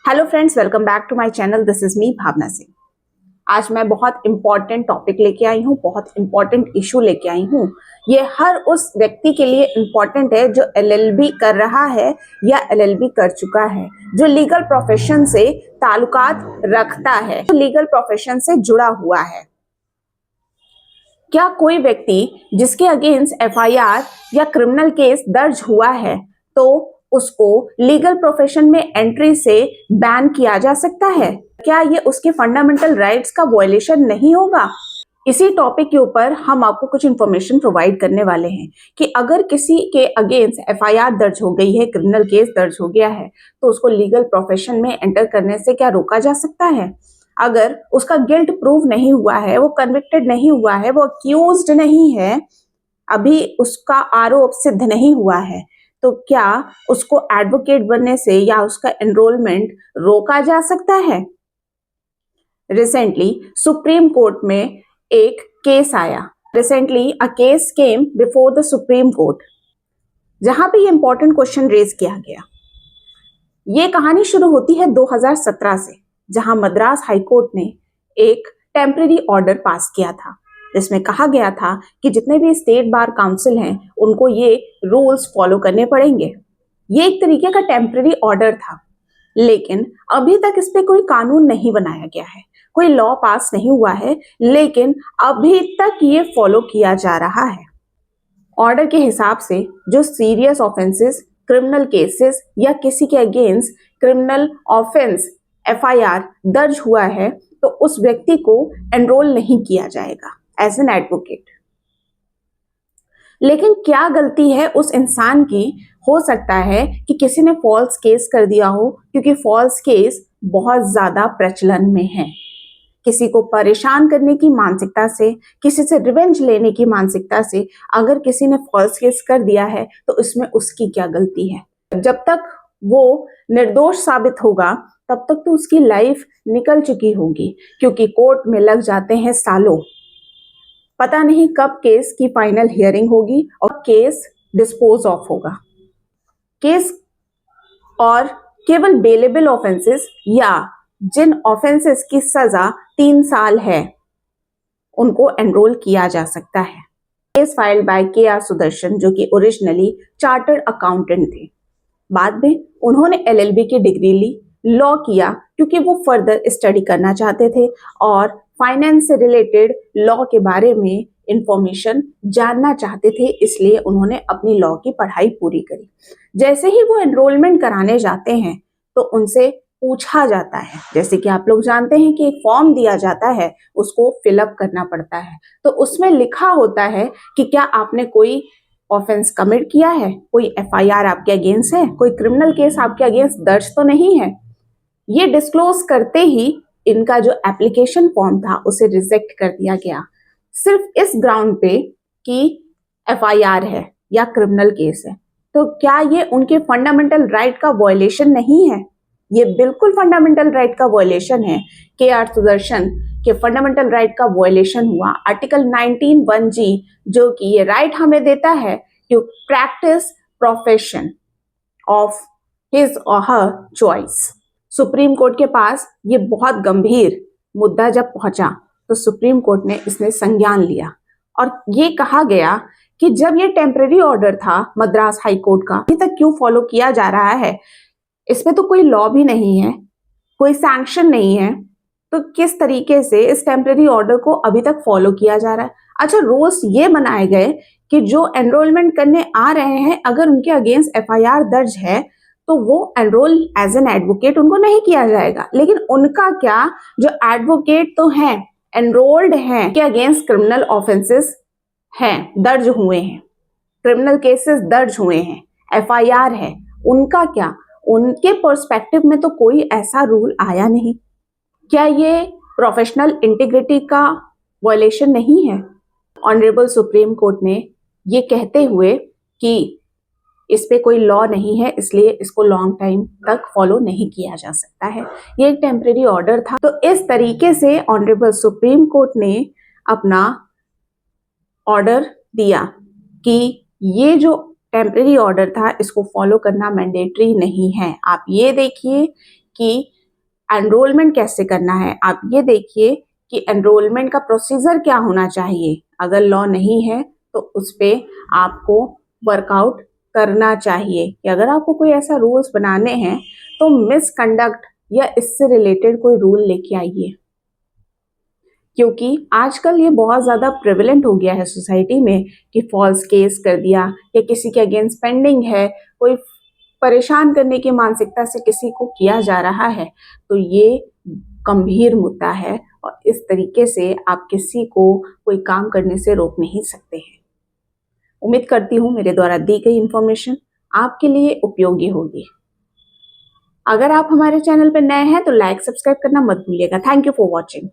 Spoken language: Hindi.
Hello friends, welcome back to my channel. This is me Bhavna Singh. आज मैं बहुत इंपॉर्टेंट टॉपिक लेके आई हूँ, बहुत इंपॉर्टेंट इशू लेके आई हूँ। ये हर उस व्यक्ति के लिए इंपॉर्टेंट है जो एलएलबी कर रहा है या एलएलबी कर चुका है, जो लीगल प्रोफेशन से ताल्लुकात रखता है, जो लीगल प्रोफेशन से जुड़ा हुआ है। क्या कोई व्यक्ति जिसके अगेंस्ट एफआईआर या क्रिमिनल केस दर्ज हुआ है तो उसको लीगल प्रोफेशन में एंट्री से बैन किया जा सकता है? क्या ये उसके फंडामेंटल राइट्स का वायलेशन नहीं होगा? इसी टॉपिक के ऊपर हम आपको कुछ इंफॉर्मेशन प्रोवाइड करने वाले हैं कि अगर किसी के अगेंस्ट एफआईआर दर्ज हो गई है, क्रिमिनल केस दर्ज हो गया है, तो उसको लीगल प्रोफेशन में एंटर करने से क्या रोका जा सकता है? अगर उसका गिल्ट प्रूव नहीं हुआ है, वो कन्विक्टेड नहीं हुआ है, वो अक्यूज्ड नहीं है, अभी उसका आरोप सिद्ध नहीं हुआ है, तो क्या उसको एडवोकेट बनने से या उसका एनरोलमेंट रोका जा सकता है? रिसेंटली सुप्रीम कोर्ट में एक केस आया। Recently a case came before the supreme court, जहां पे ये इंपॉर्टेंट क्वेश्चन रेज किया गया। ये कहानी शुरू होती है 2017 से, जहां मद्रास हाईकोर्ट ने एक टेम्परेरी ऑर्डर पास किया था, जिसमें कहा गया था कि जितने भी स्टेट बार काउंसिल हैं उनको ये रूल्स फॉलो करने पड़ेंगे। ये एक तरीके का टेम्परेरी ऑर्डर था, लेकिन अभी तक इस पे कोई कानून नहीं बनाया गया है, कोई लॉ पास नहीं हुआ है, लेकिन अभी तक ये फॉलो किया जा रहा है। ऑर्डर के हिसाब से जो सीरियस ऑफेंसेस, क्रिमिनल केसेस या किसी के अगेंस्ट क्रिमिनल ऑफेंस एफआईआर दर्ज हुआ है तो उस व्यक्ति को एनरोल नहीं किया जाएगा एज एन एडवोकेट। लेकिन क्या गलती है उस इंसान की? हो सकता है कि किसी ने फॉल्स केस कर दिया हो, क्योंकि फॉल्स केस बहुत ज्यादा प्रचलन में है। किसी को परेशान करने की मानसिकता से, किसी से रिवेंज लेने की मानसिकता से अगर किसी ने फॉल्स केस कर दिया है तो इसमें उसकी क्या गलती है? जब तक वो निर्दोष साबित होगा तब तक तो उसकी लाइफ निकल चुकी होगी, क्योंकि कोर्ट में लग जाते हैं सालों। पता नहीं कब केस की फाइनल हियरिंग होगी और केस डिस्पोज ऑफ होगा। केस और केवल बेलेबल ऑफेंसेस या जिन ऑफेंसेस की सजा 3 साल है उनको एनरोल किया जा सकता है। Case filed by KR. Sudarshan, जो कि ओरिजिनली चार्टर्ड अकाउंटेंट थे। बाद में उन्होंने एलएलबी की डिग्री ली, लॉ किया, क्योंकि वो फर्दर स्टडी करना चाहते थे और फाइनेंस से रिलेटेड लॉ के बारे में इंफॉर्मेशन जानना चाहते थे, इसलिए उन्होंने अपनी लॉ की पढ़ाई पूरी करी। जैसे ही वो एनरोलमेंट कराने जाते हैं तो उनसे पूछा जाता है, जैसे कि आप लोग जानते हैं कि एक फॉर्म दिया जाता है, उसको फिलअप करना पड़ता है, तो उसमें लिखा होता है कि क्या आपने कोई ऑफेंस कमिट किया है, कोई एफआईआर आपके अगेंस्ट है, कोई क्रिमिनल केस आपके अगेंस्ट दर्ज तो नहीं है। ये डिस्क्लोज करते ही इनका जो एप्लीकेशन फॉर्म था उसे रिजेक्ट कर दिया गया, सिर्फ इस ग्राउंड पे कि एफआईआर है या क्रिमिनल केस है। तो क्या ये उनके फंडामेंटल राइट का वायलेशन नहीं है? ये बिल्कुल फंडामेंटल राइट का वायलेशन है। के.आर. सुदर्शन के फंडामेंटल राइट का वायलेशन हुआ। आर्टिकल 19(1)(g), जो कि ये राइट हमें देता है to practise profession of his और हर चॉइस। सुप्रीम कोर्ट के पास ये बहुत गंभीर मुद्दा जब पहुंचा तो सुप्रीम कोर्ट ने इसने संज्ञान लिया और ये कहा गया कि जब ये टेम्परेरी ऑर्डर था मद्रास हाई कोर्ट का, अभी तक क्यों फॉलो किया जा रहा है? इसमें तो कोई लॉ भी नहीं है, कोई सैंक्शन नहीं है, तो किस तरीके से इस टेम्परेरी ऑर्डर को अभी तक फॉलो किया जा रहा है? अच्छा, रूल्स ये बनाए गए कि जो एनरोलमेंट करने आ रहे हैं अगर उनके अगेंस्ट एफआईआर दर्ज है तो वो एनरोल एज एन एडवोकेट उनको नहीं किया जाएगा। लेकिन उनका क्या, जो एडवोकेट तो हैं, एनरोल्ड हैं, के अगेंस्ट क्रिमिनल ऑफेंसेस हैं, दर्ज हुए हैं, क्रिमिनल केसेस दर्ज हुए हैं, एफआईआर है, उनका क्या? उनके पर्सपेक्टिव में तो कोई ऐसा रूल आया नहीं। क्या ये प्रोफेशनल इंटीग्रिटी का वायलेशन नहीं है? ऑनरेबल सुप्रीम कोर्ट ने ये कहते हुए कि इस पे कोई लॉ नहीं है, इसलिए इसको लॉन्ग टाइम तक फॉलो नहीं किया जा सकता है, ये एक टेम्परेरी ऑर्डर था। तो इस तरीके से ऑनरेबल सुप्रीम कोर्ट ने अपना ऑर्डर दिया कि ये जो टेम्परेरी ऑर्डर था इसको फॉलो करना मैंडेटरी नहीं है। आप ये देखिए कि एनरोलमेंट कैसे करना है, आप ये देखिए कि एनरोलमेंट का प्रोसीजर क्या होना चाहिए। अगर लॉ नहीं है तो उस पर आपको वर्कआउट करना चाहिए कि अगर आपको कोई ऐसा रूल्स बनाने हैं तो मिसकंडक्ट या इससे रिलेटेड कोई रूल लेके आइए, क्योंकि आजकल ये बहुत ज़्यादा प्रेवलेंट हो गया है सोसाइटी में कि फॉल्स केस कर दिया या किसी के अगेंस्ट पेंडिंग है, कोई परेशान करने की मानसिकता से किसी को किया जा रहा है, तो ये गंभीर मुद्दा है और इस तरीके से आप किसी को कोई काम करने से रोक नहीं सकते हैं। उम्मीद करती हूँ मेरे द्वारा दी गई इन्फॉर्मेशन आपके लिए उपयोगी होगी। अगर आप हमारे चैनल पर नए हैं तो लाइक सब्सक्राइब करना मत भूलिएगा। Thank you for watching.